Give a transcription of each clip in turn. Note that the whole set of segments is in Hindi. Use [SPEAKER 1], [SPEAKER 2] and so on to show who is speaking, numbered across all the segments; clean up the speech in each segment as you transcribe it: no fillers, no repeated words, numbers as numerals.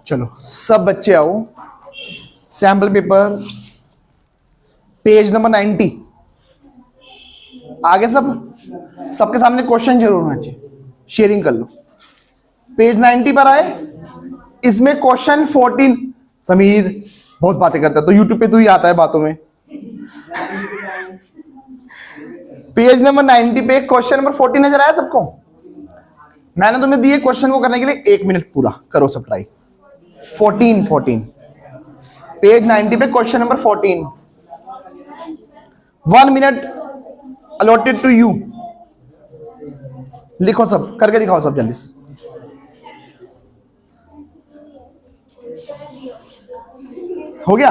[SPEAKER 1] चलो सब बच्चे आओ, सैंपल पेपर पेज नंबर 90। आगे सबके सामने क्वेश्चन जरूर होना चाहिए, शेयरिंग कर लो। पेज 90 पर आए, इसमें क्वेश्चन 14। समीर बहुत बातें करता है, तो यूट्यूब पे तू ही आता है बातों में। पेज नंबर 90 पे क्वेश्चन नंबर 14 नजर आया सबको? मैंने तुम्हें दिए क्वेश्चन को करने के लिए 1 मिनट पूरा, करो सब ट्राई। 14 पेज 90 पे question number 14। 1 minute allotted to you. लिखो सब, करके दिखाओ सब जल्दी से। हो गया?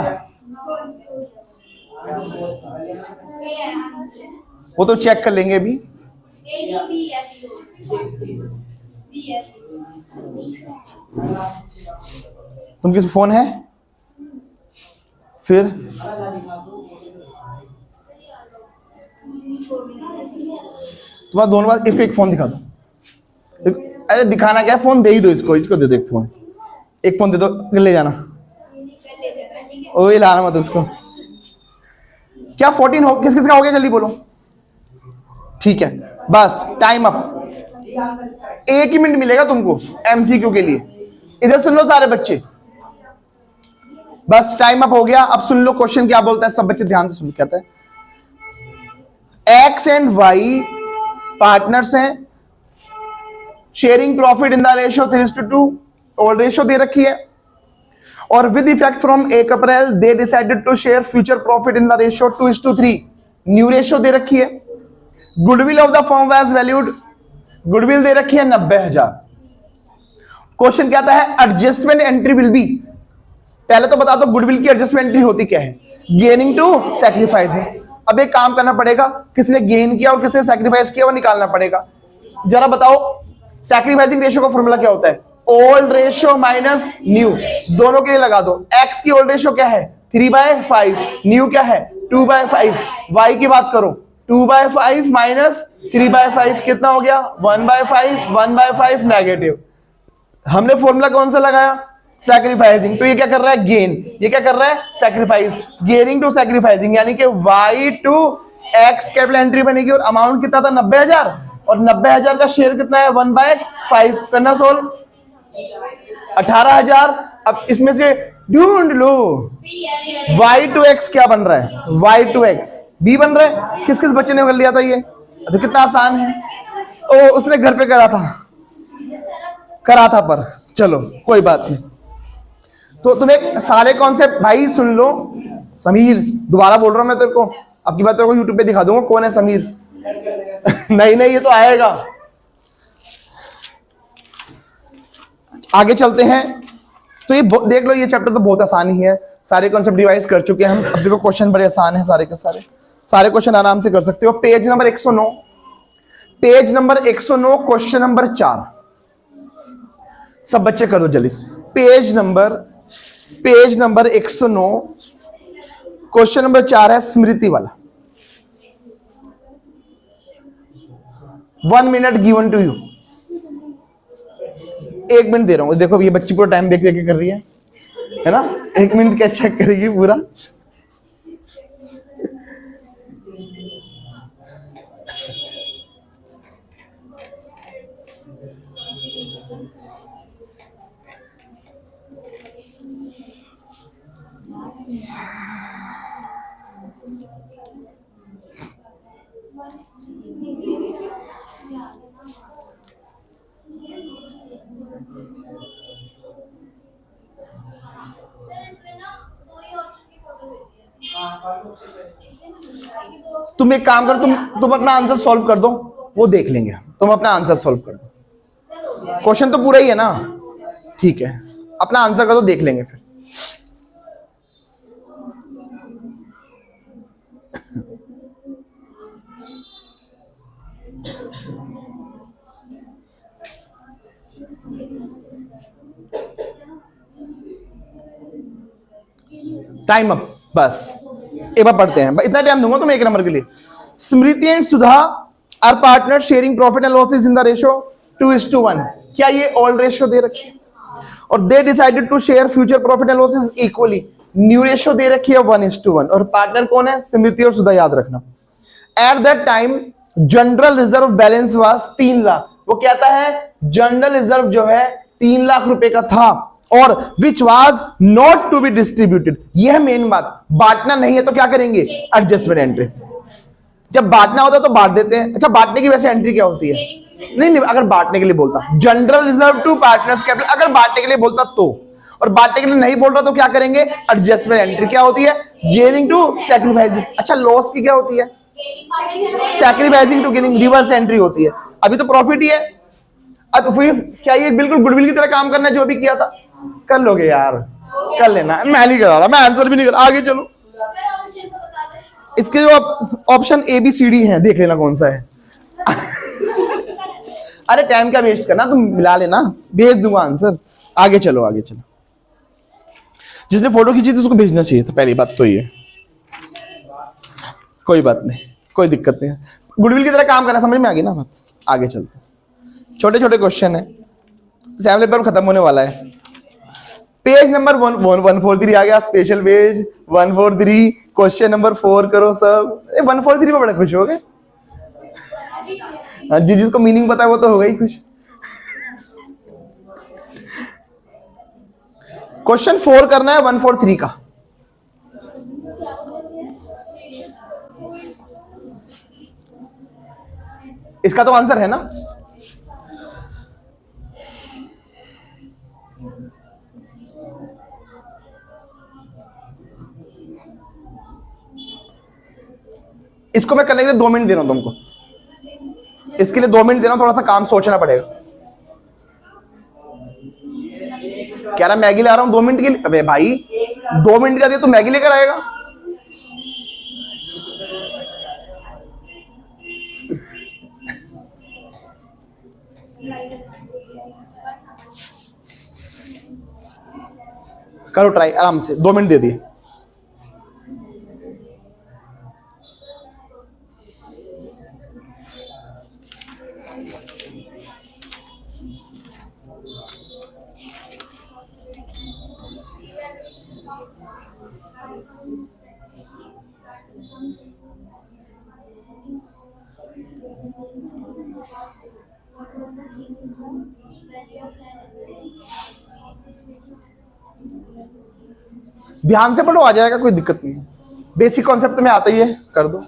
[SPEAKER 1] वो तो चेक कर लेंगे अभी। तुम किस फोन है फिर? तुम्हारा दोनों बात, इसको एक फोन दिखा दो। अरे दिखाना क्या है, फोन दे ही दो इसको दे दो एक फोन। एक फोन दे दो, ले जाना। ओ ये लाना मत उसको। क्या 14 हो? किस किस का हो गया जल्दी बोलो। ठीक है, बस टाइम अप। 1 ही मिनट मिलेगा तुमको एमसीक्यू के लिए। इधर सुन लो सारे बच्चे, बस टाइम अप हो गया। अब सुन लो क्वेश्चन क्या बोलता है, सब बच्चे ध्यान से सुन। कहता है एक्स एंड वाई पार्टनर्स हैं, sharing profit in the ratio 3:2। Old ratio दे रखी है, और with effect from 1 April they decided to share future profit in the ratio 2:3। New ratio दे रखी है। Goodwill of the firm was valued, goodwill दे रखी है 90,000। क्वेश्चन कहता है एडजस्टमेंट एंट्री विल बी। पहले तो बता दो गुडविल की एडजस्टमेंट एंट्री होती क्या है? Gaining to sacrificing. अब एक काम करना पड़ेगा, किसने गेन किया और किसने सैक्रिफाइस किया वो निकालना पड़ेगा। जरा बताओ सैक्रिफाइसिंग रेशियो का फॉर्मूला क्या होता है? Old ratio minus new. दोनों के लिए लगा दो। एक्स की ओल्ड रेशियो क्या है? 3/5। न्यू क्या है? 2/5। वाई की बात करो, 2/5 माइनस 3/5 कितना हो गया? 1/5। 1/5 नेगेटिव। हमने फॉर्मूला कौन सा लगाया? सैक्रिफाइसिंग। तो ये क्या कर रहा है? गेन। ये क्या कर रहा है? सैक्रिफाइस। गेनिंग टू सैक्रिफाइसिंग, यानी कि y to x capital entry बनेगी। और अमाउंट कितना था? 90,000। और 90,000 का शेयर कितना है? 1/5। करना सोल्व, 18,000। अब इसमें से ढूंढ लो y टू x क्या बन रहा है? y टू x b बन रहा है। किस किस बच्चे ने कर लिया था ये? तो कितना आसान है। ओ उसने घर पे करा था पर चलो कोई बात नहीं। तो तुम्हें सारे कॉन्सेप्ट भाई सुन लो। समीर दोबारा बोल रहा हूं मैं तेरे को, अब की बात तेरे को यूट्यूब पे दिखा दूंगा कौन है समीर। नहीं ये तो आएगा। आगे चलते हैं। तो ये देख लो, ये चैप्टर तो बहुत आसान ही है, सारे कॉन्सेप्ट रिवाइज कर चुके हैं हम। अब देखो क्वेश्चन बड़े आसान है, सारे के सारे क्वेश्चन आराम से कर सकते हो। Page number 109, page number 109 question number 4। सब बच्चे कर दो जल्दी से। पेज नंबर 109 क्वेश्चन नंबर 4 है स्मृति वाला। 1 minute given to you. 1 minute दे रहा हूं। देखो ये बच्ची पूरा टाइम देख के कर रही है ना? 1 मिनट क्या चेक करेगी पूरा। तुम एक काम करो, तुम अपना आंसर सॉल्व कर दो, वो देख लेंगे। तुम अपना आंसर सॉल्व कर दो। क्वेश्चन तो पूरा ही है ना? ठीक है, अपना आंसर कर दो, देख लेंगे फिर। Time up. बस एक बार पढ़ते हैं, इतना टाइम दूंगा तुम्हें 1 नंबर के लिए। Smriti and Sudha are partner sharing profit and losses in the ratio 2:1। क्या ये ऑल रेशियो दे रखी है? और they decided to share future profit and losses equally. New ratio दे रखी है 1:1 और पार्टनर कौन है? स्मृति और सुधा, याद रखना। At that time general reserve balance was 3 lakh. वो कहता है जनरल रिजर्व जो है 3 लाख रुपए का था और which was not to be distributed. यह मेन बात, बांटना नहीं है तो क्या करेंगे? Adjustment entry. जब बांटना होता है तो बांट देते हैं। अच्छा, बांटने की वैसे एंट्री क्या होती है? नहीं, अगर बांटने के लिए बोलता general reserve to partners capital, अगर बांटने के लिए बोलता तो, और बांटने के लिए नहीं बोल रहा तो क्या करेंगे? Adjustment entry. क्या होती है? Gaining to sacrificing. अच्छा, लॉस की क्या होती है? Sacrificing to gaining, reverse entry होती है। अभी तो प्रॉफिट ही है। अब फिर क्या ये बिल्कुल गुडविल की तरह काम करना है जो अभी किया था? कर लोगे यार, कर लेना। मैं नहीं करा रहा, मैं आंसर भी नहीं कर रहा। आगे चलो, इसके जो option A B C D है देख लेना कौन सा है। अरे टाइम क्या वेस्ट करना, तुम मिला लेना, भेज दूंगा आंसर। आगे चलो, आगे चलो। जिसने फोटो खींची थी उसको भेजना चाहिए था, पहली बात तो ये। कोई बात नहीं, कोई दिक्कत नहीं है, गुडविल की तरह काम करना, समझ में आ गई ना बात। आगे चलते, छोटे छोटे क्वेश्चन है, सैम पेपर खत्म होने वाला है। पेज नंबर 143 आ गया, स्पेशल पेज 143, क्वेश्चन नंबर 4 करो सब। 143 में बड़े खुश हो गए। जी, जिसको मीनिंग पता है वो तो हो गई खुश। क्वेश्चन 4 करना है 143 का। इसका तो आंसर है ना? इसको मैं करने के लिए 2 मिनट दे रहा हूं तुमको। इसके लिए 2 मिनट दे रहा हूं, थोड़ा सा काम सोचना पड़ेगा। कह रहा मैगी ला रहा हूं 2 मिनट के लिए। अबे भाई 2 मिनट का दे तो मैगी लेकर आएगा। करो ट्राई आराम से, 2 मिनट दे दिए। ध्यान से पढ़ो, आ जाएगा, कोई दिक्कत नहीं है। बेसिक कॉन्सेप्ट में आता ही है, कर दो।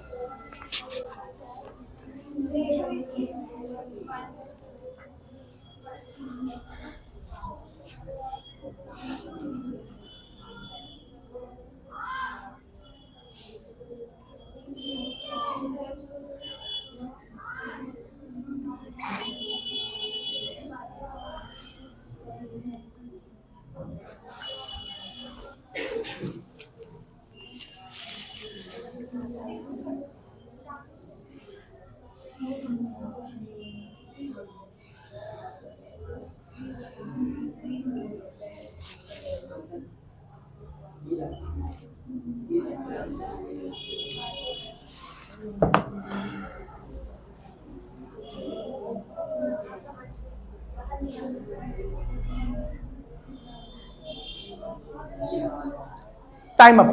[SPEAKER 1] टाइम अप,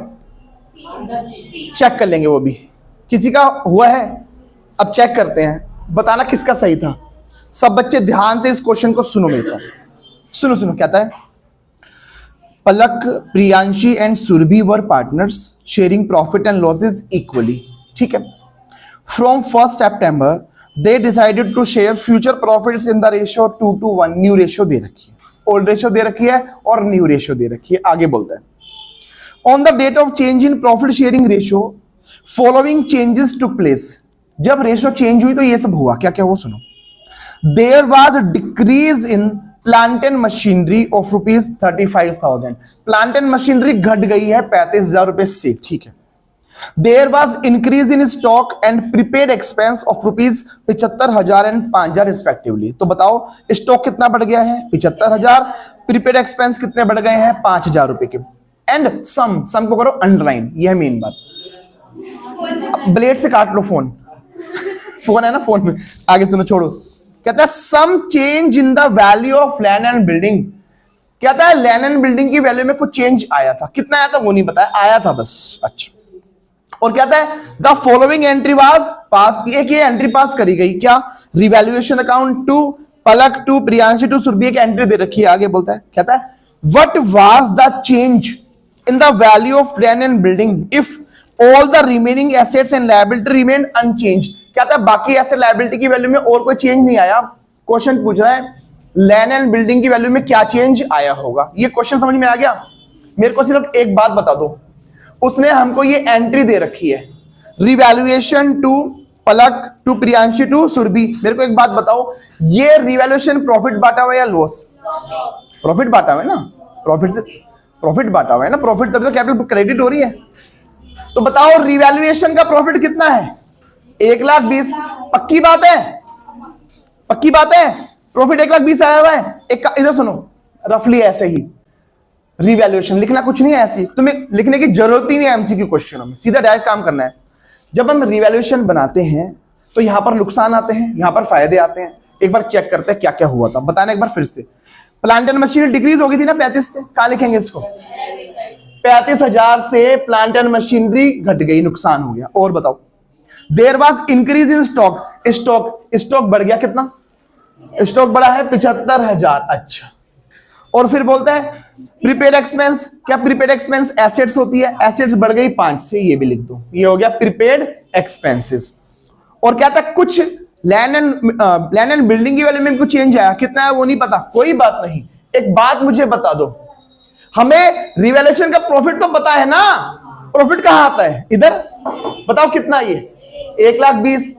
[SPEAKER 1] चेक कर लेंगे वो भी। किसी का हुआ है, अब चेक करते हैं, बताना किसका सही था। सब बच्चे ध्यान से इस क्वेश्चन को सुनो मेरे साथ। सुनो सुनो, कहता है Palak, Priyanshi and Surbhi were partners sharing profit and losses equally. ठीक है। From 1 September they decided to share future profits in the ratio 2:1। New ratio दे रखी है, ओल्ड रेशियो दे रखी है और न्यू रेशियो दे रखी है। आगे बोलता है on the date of change in profit sharing ratio following changes took place. जब रेशियो चेंज हुई तो ये सब हुआ, क्या क्या हुआ सुनो। There was decrease in plant and machinery of ₹35,000। Plant and machinery घट गई है 35,000 रुपए से। ठीक है। There was increase in stock and prepaid expense of ₹75,000 and 5,000 respectively. तो बताओ स्टॉक कितना बढ़ गया है? 75,000। प्रीपेड एक्सपेंस कितने बढ़ गए हैं? 5,000 रुपए के। एंड सम को करो अंडरलाइन, यह मेन बात। ब्लेड से काट लो फोन, फोन है ना फोन में। आगे सुनो, छोड़ो। कहता है some change in the value of land and building. कहता है लैंड एंड बिल्डिंग की वैल्यू में कुछ चेंज आया था, कितना आया था वो नहीं बताया, आया था बस। अच्छा, और कहता है the following entry was pass, एक ये एंट्री पास करी गई, क्या, revaluation account to Palak to Priyanshu to Surabhi, एक एंट्री दे रखी है। आगे बोलता है, कहता है what was the change in the value of land and building if all the remaining assets and liability remain unchanged. कहता है बाकी एसेट लायबिलिटी की वैल्यू में और कोई चेंज नहीं आया। क्वेश्चन पूछ रहा है लैंड एंड बिल्डिंग की वैल्यू में क्या चेंज आया होगा। ये क्वेश्चन समझ में आ गया? मेरे को सिर्फ एक बात बता दो, उसने हमको ये एंट्री दे रखी है, revaluation to Palak to Priyanshu to Surabhi. मेरे को एक बात बताओ, ये रिवैल्यूएशन प्रॉफिट बांटा हुआ या लॉस? प्रॉफिट बांटा हुआ है ना, प्रॉफिट से प्रॉफिट बांटा हुआ है ना, प्रॉफिट तभी तो कैपिटल क्रेडिट हो रही है। तो बताओ रिवैल्यूएशन का प्रॉफिट कितना है? 1,20,000। पक्की बात है, पक्की बात है, प्रॉफिट 1,20,000 आया हुआ है। एक इधर सुनो, रफली ऐसे ही रिवैल्यूएशन लिखना कुछ नहीं है, ऐसी तुम्हें लिखने की जरूरत ही नहीं है एमसीक्यू क्वेश्चनों में, सीधा डायरेक्ट काम करना है। जब हम रिवैल्यूएशन बनाते हैं तो यहां पर नुकसान आते हैं, यहां पर फायदे आते हैं। एक बार चेक करते हैं क्या क्या हुआ था, बताना एक बार फिर से। प्लांट एंड मशीनरी डिक्रीज हो गई थी ना 35 से, कहां लिखेंगे इसको? 35,000 से प्लांट एंड मशीनरी घट गई, नुकसान हो गया। और बताओ, there was increase in stock, stock बढ़ गया, कितना स्टॉक बढ़ा है? 75,000। अच्छा, और फिर बोलता है प्रीपेड एक्सपेंस, क्या प्रीपेड एक्सपेंस एसेट्स होती है, एसेट्स बढ़ गई 5 से, ये भी लिख दो, ये हो गया प्रीपेड एक्सपेंसेस। और क्या था, कुछ लैंड एंड बिल्डिंग की वैल्यू में कुछ चेंज आया, कितना है वो नहीं पता, कोई बात नहीं। एक बात मुझे बता दो, हमें रिवैल्यूएशन का प्रॉफिट तो पता है ना, प्रॉफिट कहां आता है? इधर बताओ कितना, ये 1,20,000,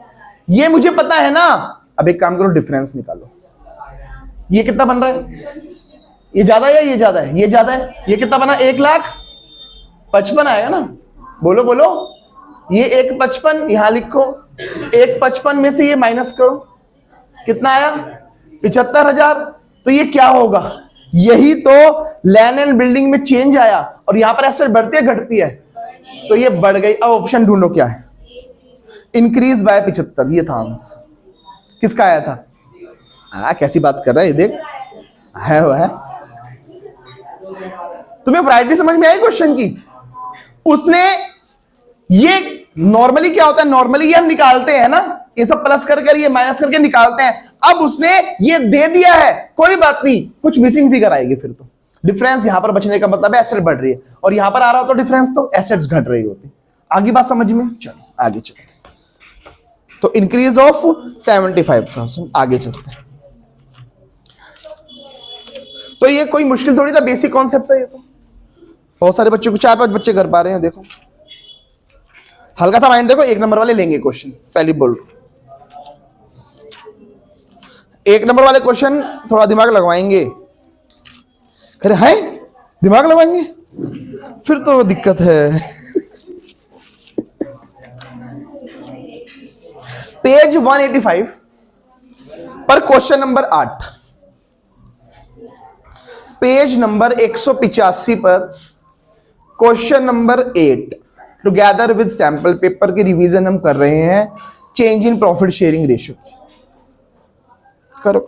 [SPEAKER 1] ये मुझे पता है ना। अब एक काम करो, डिफरेंस निकालो, ये कितना बन रहा है? ये ज्यादा है या ये ज्यादा है? ये ज्यादा है। ये कितना बना? 1,55,000 आएगा ना, बोलो बोलो। ये 1,55,000 यहां लिखो, 1,55,000 में से ये माइनस करो, कितना आया? 75,000। तो ये क्या होगा? यही तो लैंड एंड बिल्डिंग में चेंज आया, और यहां पर एसेट बढ़ती है घटती है? तो ये बढ़ गई। अब ऑप्शन ढूंढो क्या है? इंक्रीज बाय 75, ये था आंसर। किसका आया था? कैसी बात कर रहा है, ये देख, है वो है। तुम्हें वैरायटी समझ में आई क्वेश्चन की? उसने ये नॉर्मली क्या होता है, नॉर्मली ये हम निकालते हैं ना, ये सब प्लस कर ये माइनस करके निकालते हैं। अब उसने ये दे दिया है, कोई बात नहीं, कुछ मिसिंग फिगर आएगी फिर तो। डिफरेंस यहां पर बचने का मतलब है एसेट बढ़ रही है, और यहां पर आ रहा हो तो डिफरेंस तो एसेट्स घट रही होती। आगे बात समझ में? चलो आगे चलते। तो इंक्रीज ऑफ 75,000, आगे चलते हैं। तो ये कोई मुश्किल थोड़ी था, बेसिक कॉन्सेप्ट था ये तो। बहुत सारे बच्चों को, 4-5 बच्चे कर पा रहे हैं, देखो हल्का सा माइंड देखो। 1 नंबर वाले लेंगे क्वेश्चन, पहले बोल। 1 नंबर वाले क्वेश्चन थोड़ा दिमाग लगवाएंगे। अरे है दिमाग लगवाएंगे, फिर तो दिक्कत है। पेज 185 पर क्वेश्चन नंबर 8, पेज नंबर 185 पर question number 8, together with sample paper की रिवीजन हम कर रहे हैं, change in profit sharing ratio. करो,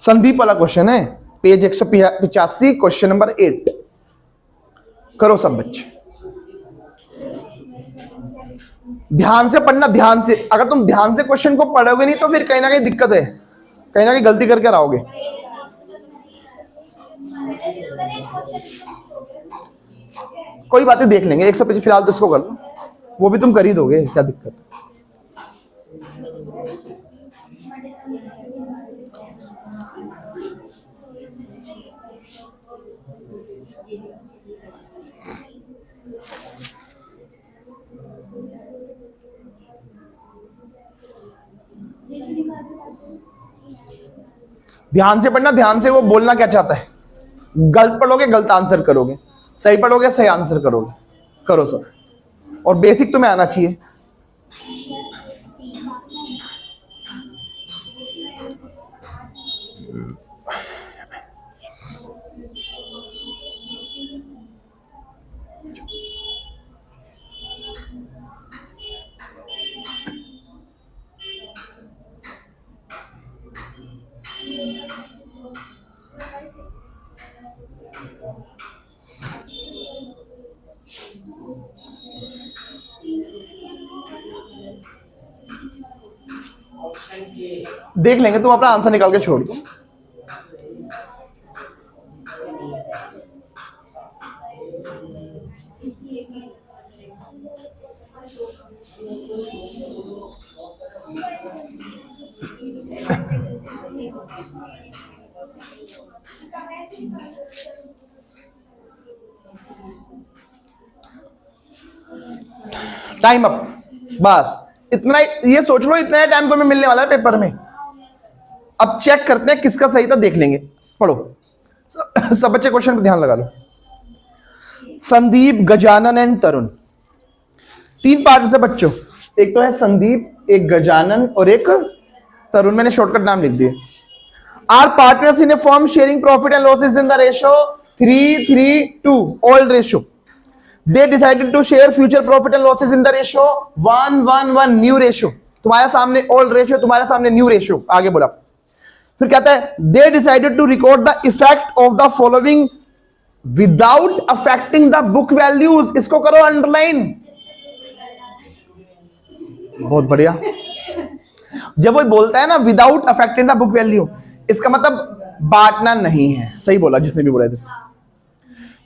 [SPEAKER 1] संदीप वाला क्वेश्चन है, पेज 185 क्वेश्चन नंबर 8। करो सब बच्चे, ध्यान से पढ़ना, ध्यान से। अगर तुम ध्यान से क्वेश्चन को पढ़ोगे नहीं तो फिर कहीं ना कहीं दिक्कत है, कहीं ना कहीं गलती करके आओगे। कोई बातें देख लेंगे, 125 फिलहाल तो इसको कर लो, वो भी तुम कर ही दोगे, क्या दिक्कत है। ध्यान से पढ़ना, ध्यान से। वो बोलना क्या चाहता है, गलत पढ़ोगे गलत आंसर करोगे, सही पढ़ोगे सही आंसर करोगे। करो सब, और बेसिक तुम्हें आना चाहिए। देख लेंगे, तुम अपना आंसर निकाल के छोड़ दो। टाइम अप, बस इतना ही, ये सोच लो इतना ही टाइम तुम्हें मिलने वाला है पेपर में। अब चेक करते हैं किसका सही था, देख लेंगे। पढ़ो सब बच्चे, क्वेश्चन पे ध्यान लगा लो। संदीप, गजानन एंड तरुण, तीन पार्ट से बच्चों, एक तो है संदीप, एक गजानन और एक तरुण, मैंने शॉर्टकट नाम लिख दिए। Are partners in a firm sharing profit and losses in the ratio 3:3:2 old ratio. They decided to share future profit and losses in the ratio 1:1:1 new ratio. तुम्हारे सामने ओल्ड रेशियो, तुम्हारे सामने न्यू रेशियो। आगे बोला, फिर कहता है they decided to record the effect of the following without affecting the book values। इसको करो अंडरलाइन, बहुत बढ़िया। जब वो बोलता है ना without affecting the book value, इसका मतलब बांटना नहीं है। सही बोला जिसने भी बोला है।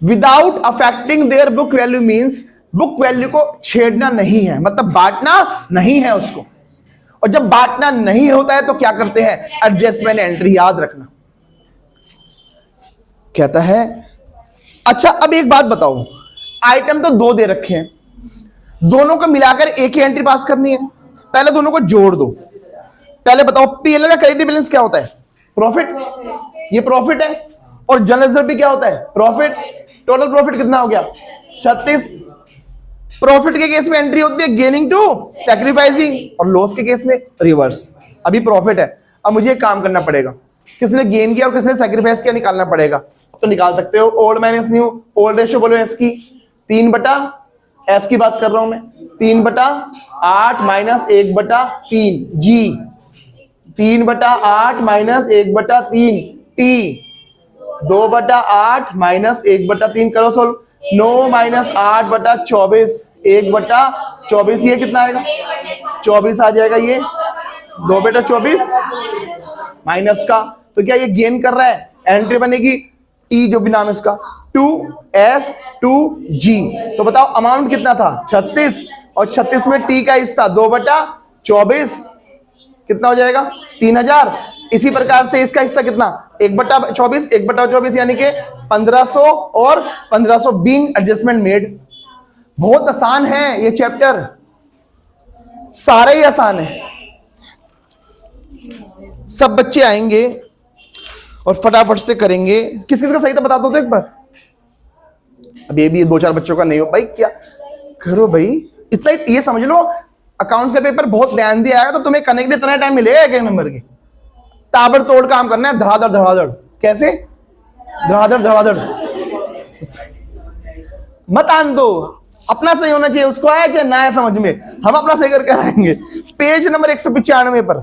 [SPEAKER 1] Without affecting their book value means book value को छेड़ना नहीं है, मतलब बांटना नहीं है उसको। और जब बांटना नहीं होता है तो क्या करते हैं, एडजस्टमेंट एंट्री, याद रखना। कहता है अच्छा अब एक बात बताओ, आइटम तो दो दे रखे हैं, दोनों को मिलाकर एक ही एंट्री पास करनी है। पहले दोनों को जोड़ दो। पहले बताओ पीएल का क्रेडिट बैलेंस क्या होता है, प्रॉफिट, ये प्रॉफिट है। और जनरल रिजर्व भी क्या होता है, प्रॉफिट। टोटल प्रॉफिट कितना हो गया, 36। प्रॉफिट के केस में एंट्री होती है गेनिंग टू सैक्रिफाइसिंग, और लॉस के केस में रिवर्स। अभी प्रॉफिट है, अब मुझे एक काम करना पड़ेगा, किसने गेन किया और किसने सैक्रिफाइस किया निकालना पड़ेगा। तो निकाल सकते हो old minus new. Old ratio बोलो एस की 3/, एस की बात कर रहा हूं मैं, 3/8 माइनस 1/3 जी, 3/8 माइनस 1/3 टी, 2/8 माइनस 1/3 करो सोल्व। 9 माइनस 8/24 1/24, ये कितना आएगा 24 आ जाएगा। ये 2/24 माइनस का, तो क्या ये गेन कर रहा है, एंट्री बनेगी टी जो भी नाम है इसका 2s2g। तो बताओ अमाउंट कितना था 36, और 36 में टी का हिस्सा 2/24 कितना हो जाएगा 3000। इसी प्रकार से इसका हिस्सा कितना 1/24, 1/24 यानी कि 1500 और 1500 बीइंग एडजस्टमेंट मेड। बहुत आसान है ये चैप्टर, सारे ही आसान है। सब बच्चे आएंगे और फटाफट से करेंगे। किस किस का सही था बता दो तो एक बार। अब ये भी 2-4 बच्चों का नहीं हो भाई, क्या करो भाई, इतना ये समझ लो अकाउंट्स का पेपर बहुत ध्यान दिया है तो तुम्हें करने के लिए इतना टाइम मिलेगा एक नंबर के। ताबड़तोड़ काम करना है, धड़ाधड़ धड़ाधड़। कैसे धड़ाधड़ धड़ाधड़, मत आन दो, अपना सही होना चाहिए, उसको आया चाहे ना आया समझ में, हम अपना सही करके आएंगे। पेज नंबर 195 पर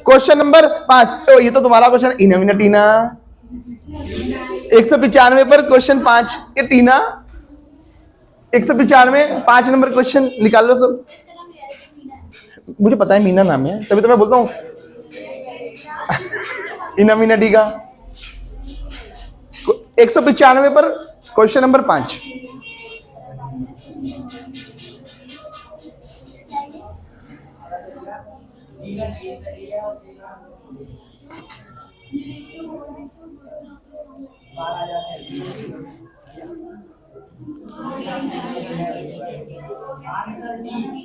[SPEAKER 1] क्वेश्चन नंबर 5। तो ये तो तुम्हारा क्वेश्चन इना टीना 195 पर क्वेश्चन 5 ये टीना 195 5 नंबर क्वेश्चन निकाल लो सब। मुझे पता है मीना नाम है, तभी तो मैं बोलता हूँ इना मीना टी का 195 पर क्वेश्चन नंबर 5।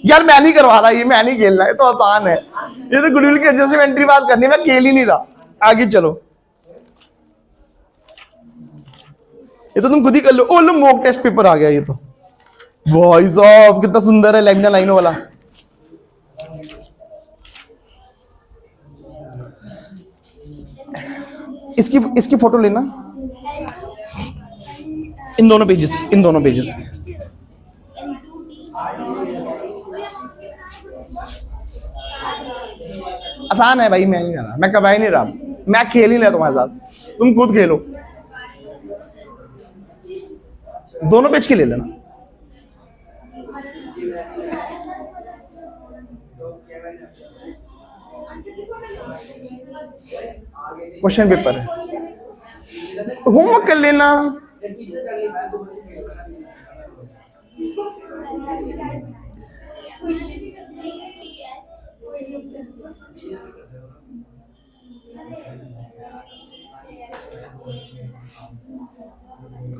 [SPEAKER 1] यार मैं नहीं करवा रहा, ये मैं नहीं खेलना, ये तो आसान है, ये तो गुडविल की एडजस्टमेंट एंट्री बात करनी है, मैं खेल ही नहीं रहा। आगे चलो, ये तो तुम खुद ही कर लो। ओ लो मॉक टेस्ट पेपर आ गया, ये तो भाई साहब कितना सुंदर है, लेमिना लाइनों वाला। इसकी फोटो लेना, इन दोनों पेजेस की। आसान है भाई, मैं नहीं कर रहा, मैं कब ही नहीं रहा, मैं खेल ही नहीं तुम्हारे साथ, तुम खुद खेलो। दोनों पेज के ले लेना। क्वेश्चन पेपर है, होमवर्क कर लेना।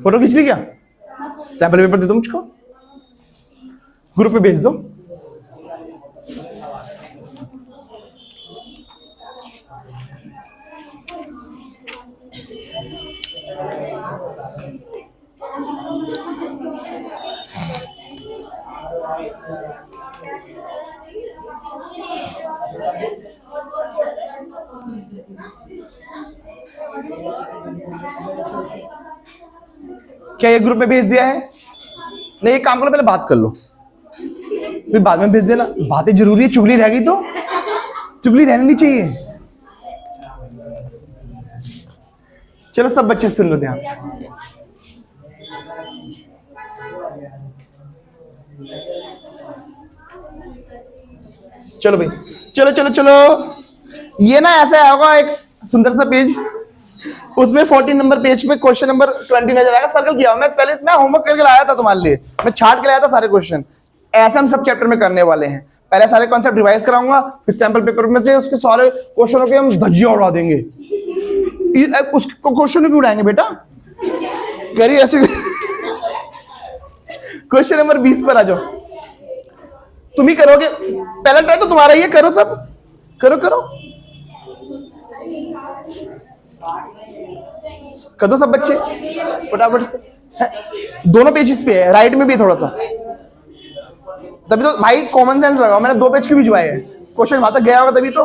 [SPEAKER 1] फोटो खींच ली क्या? सैंपल पेपर दे दो मुझको, ग्रुप पे भेज दो। क्या ये ग्रुप में भेज दिया है? नहीं, एक काम करो, पहले बात कर लो, फिर बाद में भेज देना। बातें जरूरी है, चुगली रह गई तो चुगली रहनी नहीं चाहिए। चलो सब बच्चे सुन लो ध्यान से। चलो भाई, चलो चलो चलो। ये ना ऐसा होगा एक सुंदर सा पेज, उसमें 14 नंबर पेज पे क्वेश्चन नंबर 20 नजर आएगा, सर्कल किया। मैं पहले मैं होमवर्क करके लाया था तुम्हारे लिए, मैं छाट के लाया था सारे क्वेश्चन। ऐसा हम सब चैप्टर में करने वाले हैं। पहले सारे कॉन्सेप्ट रिवाइज कराऊंगा, फिर सैंपल पेपर में से उसके सारे क्वेश्चनों के हम धज्जियां उड़ा देंगे। उसको क्वेश्चन भी उड़ाएंगे बेटा, करिए ऐसे। क्वेश्चन नंबर 20 पर आ जाओ। तुम ही करोगे, पहला ट्राई तो तुम्हारा ही है, करो सब, करो करो कर दो सब बच्चे फटाफट से। दोनों पेजेस पे है, राइट में भी थोड़ा सा, तभी तो भाई कॉमन सेंस लगाओ। मैंने 2 पेज की भिजवाए हैं, क्वेश्चन वहां तक गया होगा तभी तो।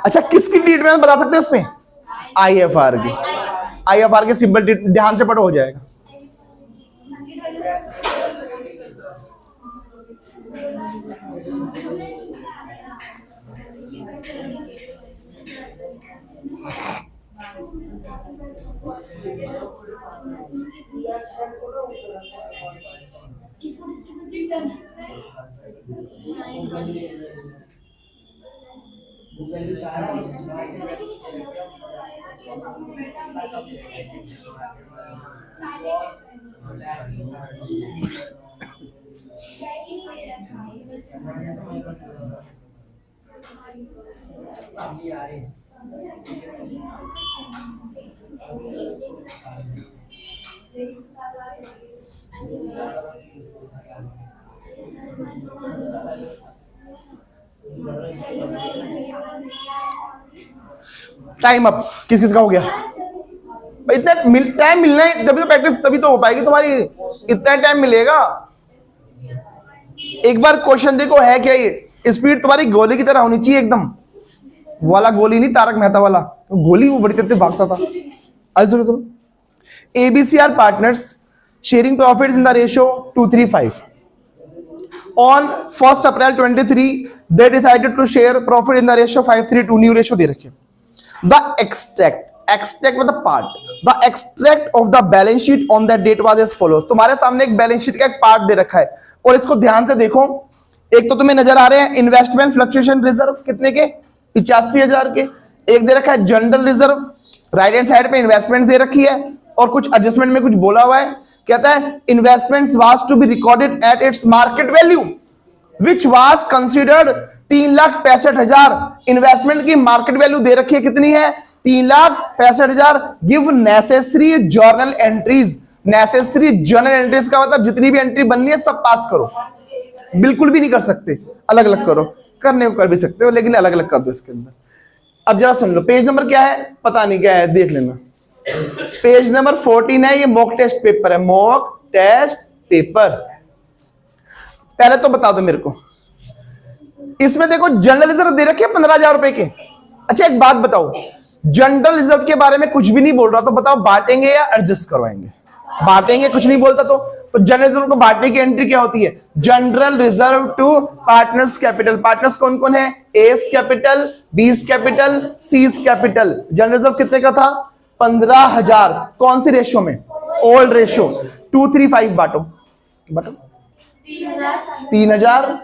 [SPEAKER 1] अच्छा, किसकी ट्रीटमेंट बता सकते हैं उसमें? IFR की। IFR के सिंबल ध्यान से पढ़ो, हो जाएगा। Time up. किस किस का हो गया? इतना टाइम मिलना है, तभी तो प्रैक्टिस, तभी तो हो पाएगी तुम्हारी। इतना टाइम मिलेगा। एक बार क्वेश्चन देखो है क्या, ये स्पीड तुम्हारी गोली की तरह होनी चाहिए एकदम। वाला गोली नहीं, तारक मेहता वाला गोली, वो बड़ी तेज भागता था। आज सुनो सुनो। ABC are partners sharing profits in the ratio 2:3:5. On 1st April 23, they decided to share profit in the ratio 5:3:2. New ratio दे रखे। The extract मतलब part, the extract of the balance sheet on that date was as follows. तुम्हारे सामने एक बैलेंस शीट का एक पार्ट दे रखा है और इसको ध्यान से देखो। एक तो तुम्हें नजर आ रहे हैं इन्वेस्टमेंट फ्लक्चुएशन रिजर्व, कितने के? 85,000 के। एक दे रखा है general reserve, right hand side पे इन्वेस्टमेंट दे रखी है और कुछ एडजस्टमेंट में कुछ बोला हुआ है। कहता है investments was to be recorded at its market value which was considered 3,65,000। Investment की मार्केट वैल्यू दे रखी है, कितनी है? 3,65,000। Give necessary journal entries. Necessary journal entries का मतलब जितनी भी एंट्री बननी है सब पास करो। बिल्कुल भी नहीं कर सकते, अलग अलग करो। करने को कर भी सकते हो लेकिन अलग अलग कर दो इसके अंदर। अब जरा सुन लो, पेज नंबर क्या है पता नहीं क्या है, देख लेना। पेज नंबर 14 है, ये मॉक टेस्ट पेपर है, मॉक टेस्ट पेपर। पहले तो बता दो मेरे को, इसमें देखो जनरल रिजर्व दे रखे 15,000 रुपए के। अच्छा एक बात बताओ, जनरल रिजर्व के बारे में कुछ भी नहीं बोल रहा तो बताओ बांटेंगे या एडजस्ट करवाएंगे? बांटेंगे, कुछ नहीं बोलता तो तो जनरल रिजर्व को बांटने की एंट्री क्या होती है? General reserve to partners capital. Partners कौन कौन है? A's capital, B's capital, C's capital. General reserve कितने का था? 15,000। कौन सी रेशियो में? Old ratio. 235 बांटो, बांटो। 3,000,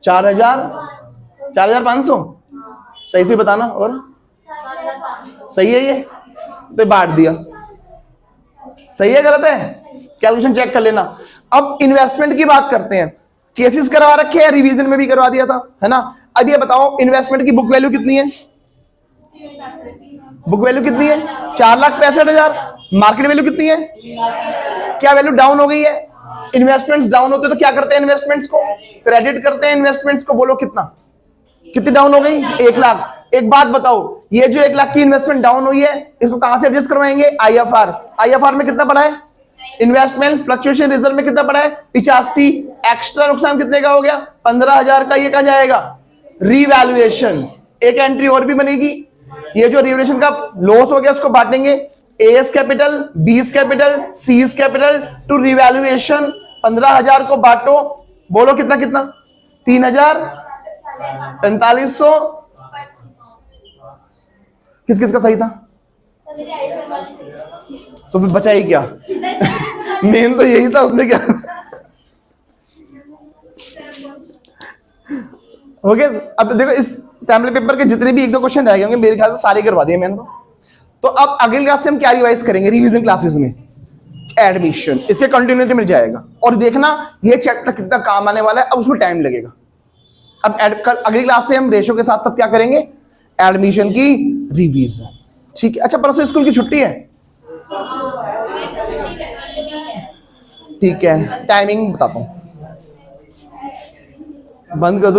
[SPEAKER 1] 4,000, 4,500। सही से बताना। और सही है ये? तो बांट दिया। सही है गलत है? कैलकुलेशन चेक कर लेना। अब इन्वेस्टमेंट की बात करते हैं। केसेस करवा रखे हैं, रिवीजन में भी करवा दिया था, है ना। अब ये बताओ इन्वेस्टमेंट की बुक वैल्यू कितनी है? बुक वैल्यू कितनी है? 4,65,000। मार्केट वैल्यू कितनी है? क्या वैल्यू डाउन हो गई है? इन्वेस्टमेंट्स डाउन होते तो क्या करते हैं? इन्वेस्टमेंट्स को क्रेडिट करते हैं। इन्वेस्टमेंट्स को बोलो कितना, कितनी डाउन हो गई? 1 लाख। एक बात बताओ, ये जो 1 लाख की इन्वेस्टमेंट डाउन हुई है, इसको कहां से एडजस्ट करवाएंगे? आईएफआर। आईएफआर में कितना पड़ा है? इन्वेस्टमेंट फ्लक्चुएशन रिजर्व में कितना पड़ा है? 85। एक्स्ट्रा नुकसान कितने का हो गया? 15,000 का। ये कहां जाएगा? रीवैल्यूएशन। एक एंट्री और भी बनेगी। ये जो रिवैल्यूएशन का लॉस हो गया उसको बांटेंगे A's capital, B's capital, C's capital to revaluation. 15,000 को बांटो, बोलो कितना कितना? 3,000, 4500। किस किस का सही था? तो फिर बचा ही क्या? मेन तो यही था, उसने क्या हो गया। अब देखो इस सैम्पल पेपर के जितने भी 1-2 क्वेश्चन रह गए होंगे, मेरे ख्याल से सारे करवा दिए मैंने तो अब अगली क्लास से हम क्या रिवाइज करेंगे? रिवीजन क्लासेस में एडमिशन, इसके कंटिन्यूटी मिल जाएगा। और देखना ये चैप्टर कितना काम आने वाला है, अब उसमें टाइम लगेगा। अब अगली क्लास से हम रेशो के साथ साथ क्या करेंगे? एडमिशन की रिवीजन। ठीक है। अच्छा, परसों स्कूल की छुट्टी है? ठीक है, टाइमिंग बताता हूं, बंद कर दो।